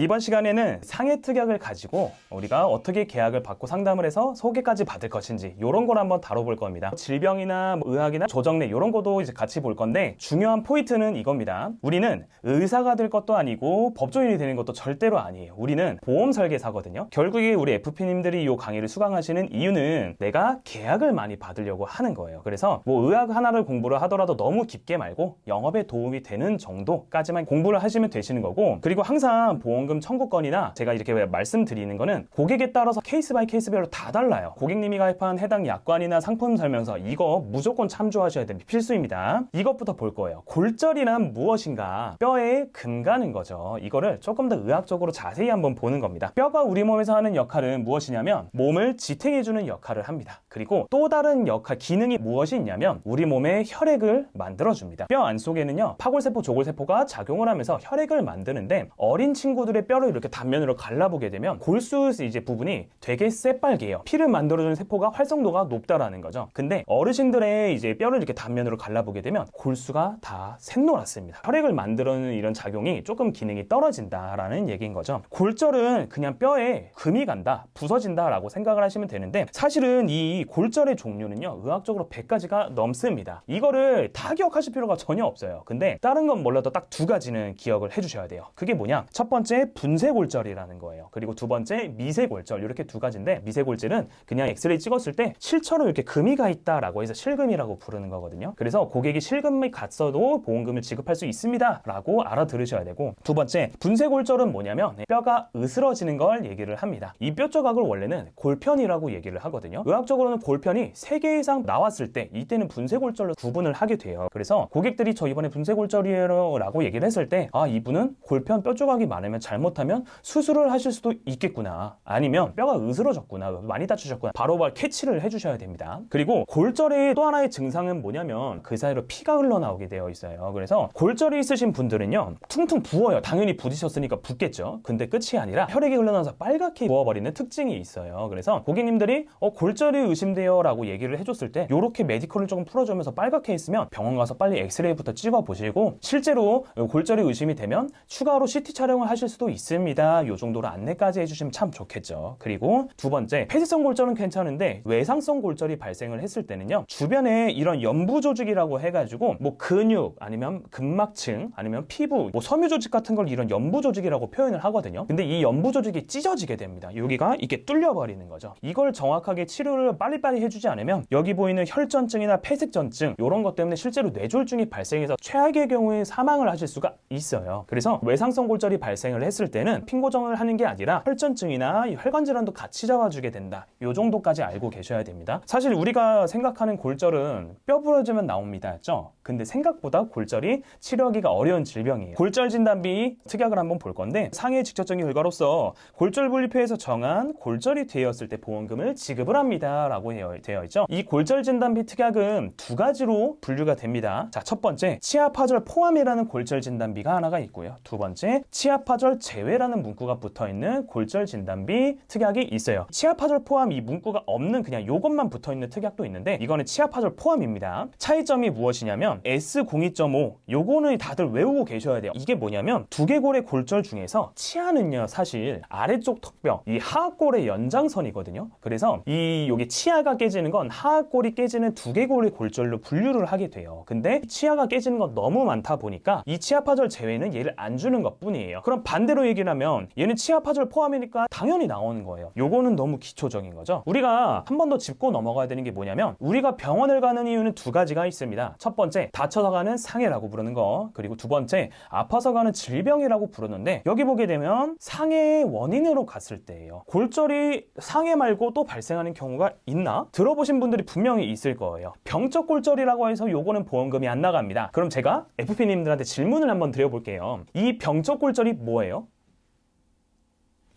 이번 시간에는 상해 특약을 가지고 우리가 어떻게 계약을 받고 상담을 해서 소개까지 받을 것인지 이런 걸 한번 다뤄볼 겁니다. 질병이나 의학이나 조정래 이런 것도 이제 같이 볼 건데 중요한 포인트는 이겁니다. 우리는 의사가 될 것도 아니고 법조인이 되는 것도 절대로 아니에요. 우리는 보험 설계사거든요. 결국에 우리 FP님들이 이 강의를 수강하시는 이유는 내가 계약을 많이 받으려고 하는 거예요. 그래서 뭐 의학 하나를 공부를 하더라도 너무 깊게 말고 영업에 도움이 되는 정도까지만 공부를 하시면 되시는 거고, 그리고 항상 보험금 청구권이나 제가 이렇게 말씀드리는 거는 고객에 따라서 케이스 바이 케이스별로 다 달라요. 고객님이 가입한 해당 약관이나 상품 설명서 이거 무조건 참조하셔야 됩니다. 필수입니다. 이것부터 볼 거예요. 골절이란 무엇인가? 뼈에 금 가는 거죠. 이거를 조금 더 의학적으로 자세히 한번 보는 겁니다. 뼈가 우리 몸에서 하는 역할은 무엇이냐면 몸을 지탱해주는 역할을 합니다. 그리고 또 다른 역할, 기능이 무엇이 있냐면 우리 몸에 혈액을 만들어줍니다. 뼈 안속에는요 파골세포, 조골세포가 작용을 하면서 혈액을 만드는데, 어린 친구들의 뼈를 이렇게 단면으로 갈라보게 되면 골수 이제 부분이 되게 새빨개요. 피를 만들어주는 세포가 활성도가 높다라는 거죠. 근데 어르신들의 이제 뼈를 이렇게 단면으로 갈라보게 되면 골수가 다 샛노랗습니다. 혈액을 만들어주는 이런 작용이 조금 기능이 떨어진다라는 얘기인 거죠. 골절은 그냥 뼈에 금이 간다, 부서진다라고 생각을 하시면 되는데, 사실은 이 골절의 종류는요 의학적으로 100가지가 넘습니다. 이거를 다 기억하실 필요가 전혀 없어요. 근데 다른 건 몰라도 딱 두 가지는 기억을 해주셔야 돼요. 그게 뭐냐? 첫 번째 분쇄골절이라는 거예요. 그리고 두 번째 미세골절, 이렇게 두 가지인데, 미세골절은 그냥 엑스레이 찍었을 때 실처럼 이렇게 금이 가 있다라고 해서 실금이라고 부르는 거거든요. 그래서 고객이 실금이 갔어도 보험금을 지급할 수 있습니다 라고 알아들으셔야 되고, 두 번째 분쇄골절은 뭐냐면 뼈가 으스러지는 걸 얘기를 합니다. 이 뼈 조각을 원래는 골편이라고 얘기를 하거든요. 의학적으로는 골편이 3개 이상 나왔을 때 이때는 분쇄골절로 구분을 하게 돼요. 그래서 고객들이 저 이번에 분쇄골절이에요 라고 얘기를 했을 때, 아 이분은 골편 뼈 조각이 많으면 잘못하면 수술을 하실 수도 있겠구나, 아니면 뼈가 으스러졌구나, 많이 다치셨구나, 바로바로 캐치를 해주셔야 됩니다. 그리고 골절의 또 하나의 증상은 뭐냐면 그 사이로 피가 흘러나오게 되어 있어요. 그래서 골절이 있으신 분들은요 퉁퉁 부어요. 당연히 부딪혔으니까 붓겠죠. 근데 끝이 아니라 혈액이 흘러나와서 빨갛게 부어버리는 특징이 있어요. 그래서 고객님들이 골절이 의심돼요 라고 얘기를 해줬을 때 요렇게 메디컬을 조금 풀어주면서 빨갛게 있으면 병원 가서 빨리 엑스레이부터 찍어보시고, 실제로 골절이 의심이 되면 추가로 CT 촬영을 하실 수도 있습니다. 요 정도로 안내까지 해주시면 참 좋겠죠. 그리고 두 번째, 폐쇄성 골절은 괜찮은데 외상성 골절이 발생을 했을 때는요 주변에 이런 연부 조직이라고 해가지고 뭐 근육 아니면 근막층 아니면 피부, 뭐 섬유 조직 같은 걸 이런 연부 조직이라고 표현을 하거든요. 근데 이 연부 조직이 찢어지게 됩니다. 여기가 이게 뚫려버리는 거죠. 이걸 정확하게 치료를 빨리빨리 해주지 않으면 여기 보이는 혈전증이나 폐색전증 이런 것 때문에 실제로 뇌졸중이 발생해서 최악의 경우에 사망을 하실 수가 있어요. 그래서 외상성 골절이 발생을 했을 때는 핀고정을 하는 게 아니라 혈전증이나 혈관 질환도 같이 잡아주게 된다. 요 정도까지 알고 계셔야 됩니다. 사실 우리가 생각하는 골절은 뼈 부러지면 나옵니다 죠? 근데 생각보다 골절이 치료하기가 어려운 질병이에요. 골절 진단비 특약을 한번 볼 건데, 상해 직접적인 결과로서 골절 분리표에서 정한 골절이 되었을 때 보험금을 지급을 합니다 라고 되어 있죠. 이 골절 진단비 특약은 두 가지로 분류가 됩니다. 자, 첫 번째 치아파절 포함이라는 골절 진단비가 하나가 있고요. 두 번째 치아파절 제외라는 문구가 붙어있는 골절 진단비 특약이 있어요. 치아파절 포함 이 문구가 없는 그냥 요것만 붙어있는 특약도 있는데, 이거는 치아파절 포함입니다. 차이점이 무엇이냐면 S02.5 요거는 다들 외우고 계셔야 돼요. 이게 뭐냐면 두개골의 골절 중에서 치아는요 사실 아래쪽 턱뼈, 이 하악골의 연장선이거든요. 그래서 여기 치아가 깨지는 건 하악골이 깨지는 두개골의 골절로 분류를 하게 돼요. 근데 치아가 깨지는 건 너무 많다 보니까 이 치아파절 제외는 얘를 안 주는 것 뿐이에요. 그럼 반대로 얘기를 하면 얘는 치아파절 포함이니까 당연히 나오는 거예요. 요거는 너무 기초적인 거죠. 우리가 한 번 더 짚고 넘어가야 되는 게 뭐냐면, 우리가 병원을 가는 이유는 두 가지가 있습니다. 첫 번째 다쳐서 가는 상해라고 부르는 거, 그리고 두 번째 아파서 가는 질병이라고 부르는데, 여기 보게 되면 상해의 원인으로 갔을 때예요. 골절이 상해 말고 또 발생하는 경우가 있나? 들어보신 분들이 분명히 있을 거예요. 병적 골절이라고 해서 요거는 보험금이 안 나갑니다. 그럼 제가 FP님들한테 질문을 한번 드려볼게요. 이 병적 골절이 뭐예요?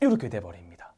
이렇게 돼버립니다.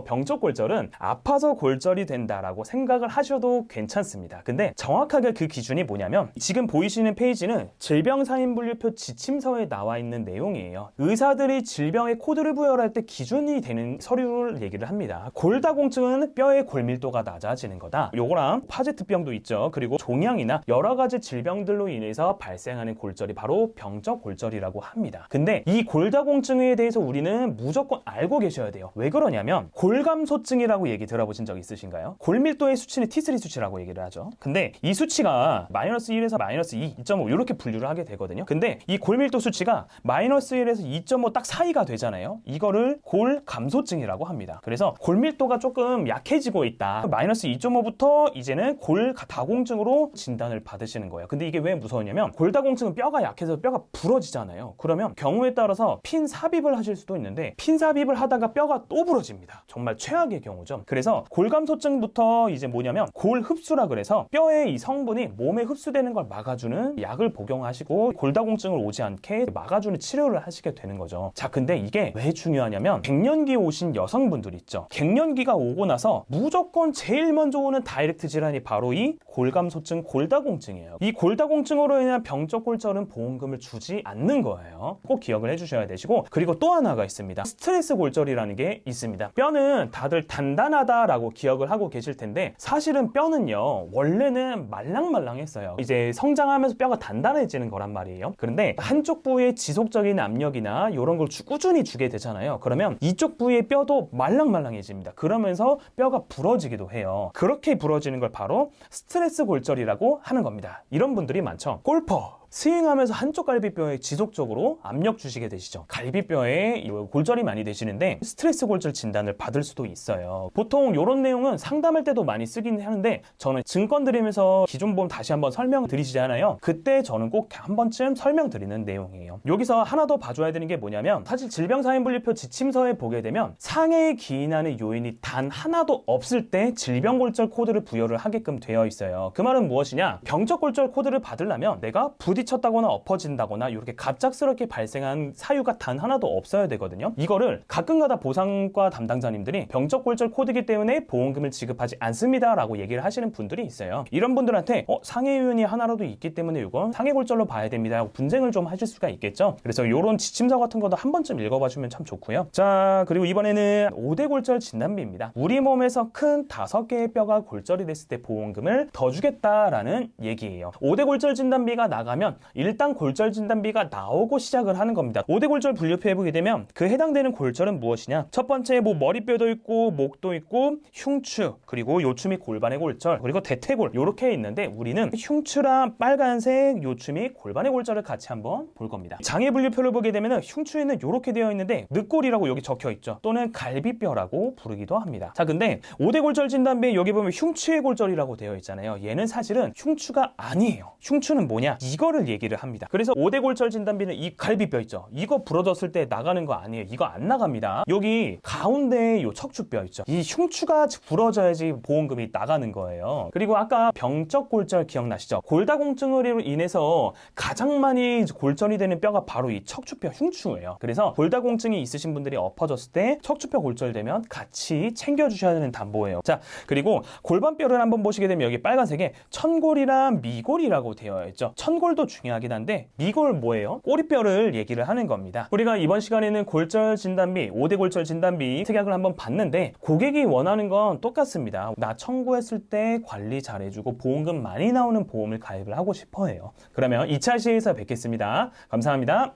병적 골절은 아파서 골절이 된다라고 생각을 하셔도 괜찮습니다. 근데 정확하게 그 기준이 뭐냐면 지금 보이시는 페이지는 질병사인분류표 지침서에 나와 있는 내용이에요. 의사들이 질병의 코드를 부여할 때 기준이 되는 서류를 얘기를 합니다. 골다공증은 뼈의 골밀도가 낮아지는 거다. 요거랑 파제트병도 있죠. 그리고 종양이나 여러 가지 질병들로 인해서 발생하는 골절이 바로 병적 골절이라고 합니다. 근데 이 골다공증에 대해서 우리는 무조건 알고 계셔야 돼요. 왜 그러냐면 골감소증이라고 얘기 들어보신 적 있으신가요? 골밀도의 수치는 T3 수치라고 얘기를 하죠. 근데 이 수치가 마이너스 1에서 마이너스 2, 2.5 이렇게 분류를 하게 되거든요. 근데 이 골밀도 수치가 마이너스 1에서 2.5 딱 사이가 되잖아요. 이거를 골감소증이라고 합니다. 그래서 골밀도가 조금 약해지고 있다. 마이너스 2.5부터 이제는 골다공증으로 진단을 받으시는 거예요. 근데 이게 왜 무서우냐면 골다공증은 뼈가 약해서 뼈가 부러지잖아요. 그러면 경우에 따라서 핀 삽입을 하실 수도 있는데 핀 삽입을 하다가 뼈가 또 부러집니다. 정말 최악의 경우죠. 그래서 골감소증부터 이제 뭐냐면 골흡수라 그래서 뼈의 이 성분이 몸에 흡수되는 걸 막아주는 약을 복용하시고 골다공증을 오지 않게 막아주는 치료를 하시게 되는 거죠. 자, 근데 이게 왜 중요하냐면 갱년기 오신 여성분들 있죠. 갱년기가 오고 나서 무조건 제일 먼저 오는 다이렉트 질환이 바로 이 골감소증, 골다공증이에요. 이 골다공증으로 인한 병적 골절은 보험금을 주지 않는 거예요. 꼭 기억을 해주셔야 되시고, 그리고 또 하나가 있습니다. 스트레스 골절이라는 게 있습니다. 뼈는 다들 단단하다라고 기억을 하고 계실 텐데 사실은 뼈는요 원래는 말랑말랑했어요. 이제 성장하면서 뼈가 단단해지는 거란 말이에요. 그런데 한쪽 부위에 지속적인 압력이나 이런 걸 꾸준히 주게 되잖아요. 그러면 이쪽 부위의 뼈도 말랑말랑해집니다. 그러면서 뼈가 부러지기도 해요. 그렇게 부러지는 걸 바로 스트레스 골절이라고 하는 겁니다. 이런 분들이 많죠. 골퍼 스윙하면서 한쪽 갈비뼈에 지속적으로 압력 주시게 되시죠. 갈비뼈에 골절이 많이 되시는데 스트레스 골절 진단을 받을 수도 있어요. 보통 이런 내용은 상담할 때도 많이 쓰긴 하는데 저는 증권 드리면서 기존 보험 다시 한번 설명드리시잖아요. 그때 저는 꼭 한 번쯤 설명드리는 내용이에요. 여기서 하나 더 봐줘야 되는 게 뭐냐면 사실 질병사인분류표 지침서에 보게 되면 상해에 기인하는 요인이 단 하나도 없을 때 질병골절 코드를 부여를 하게끔 되어 있어요. 그 말은 무엇이냐? 병적 골절 코드를 받으려면 내가 부딪혔다거나 엎어진다거나 이렇게 갑작스럽게 발생한 사유가 단 하나도 없어야 되거든요. 이거를 가끔가다 보상과 담당자님들이 병적 골절 코드이기 때문에 보험금을 지급하지 않습니다 라고 얘기를 하시는 분들이 있어요. 이런 분들한테 상해 요인이 하나라도 있기 때문에 이건 상해 골절로 봐야 됩니다 하고 분쟁을 좀 하실 수가 있겠죠. 그래서 이런 지침서 같은 것도 한 번쯤 읽어봐 주면 참 좋고요. 자, 그리고 이번에는 5대 골절 진단비입니다. 우리 몸에서 큰 5개의 뼈가 골절이 됐을 때 보험금을 더 주겠다라는 얘기예요. 5대 골절 진단비가 나가면 일단 골절 진단비가 나오고 시작을 하는 겁니다. 5대 골절 분류표에 보게 되면 그 해당되는 골절은 무엇이냐? 첫 번째 머리뼈도 있고 목도 있고 흉추, 그리고 요추 및 골반의 골절, 그리고 대퇴골 이렇게 있는데 우리는 흉추랑 빨간색 요추 및 골반의 골절을 같이 한번 볼 겁니다. 장애 분류표를 보게 되면 흉추에는 이렇게 되어 있는데 늑골이라고 여기 적혀 있죠. 또는 갈비뼈라고 부르기도 합니다. 자, 근데 5대 골절 진단비에 여기 보면 흉추의 골절이라고 되어 있잖아요. 얘는 사실은 흉추가 아니에요. 흉추는 뭐냐? 이거를 얘기를 합니다. 그래서 5대 골절 진단비는 이 갈비뼈 있죠. 이거 부러졌을 때 나가는 거 아니에요. 이거 안 나갑니다. 여기 가운데에 요 척추뼈 있죠. 이 흉추가 부러져야지 보험금이 나가는 거예요. 그리고 아까 병적 골절 기억나시죠? 골다공증으로 인해서 가장 많이 골절이 되는 뼈가 바로 이 척추뼈 흉추예요. 그래서 골다공증이 있으신 분들이 엎어졌을 때 척추뼈 골절되면 같이 챙겨주셔야 되는 담보예요. 자, 그리고 골반뼈를 한번 보시게 되면 여기 빨간색에 천골이랑 미골이라고 되어 있죠. 천골도 중요하긴 한데 미골 뭐예요? 꼬리뼈를 얘기를 하는 겁니다. 우리가 이번 시간에는 골절 진단비, 5대 골절 진단비 특약을 한번 봤는데 고객이 원하는 건 똑같습니다. 나 청구했을 때 관리 잘해주고 보험금 많이 나오는 보험을 가입을 하고 싶어 해요. 그러면 2차 시에서 뵙겠습니다. 감사합니다.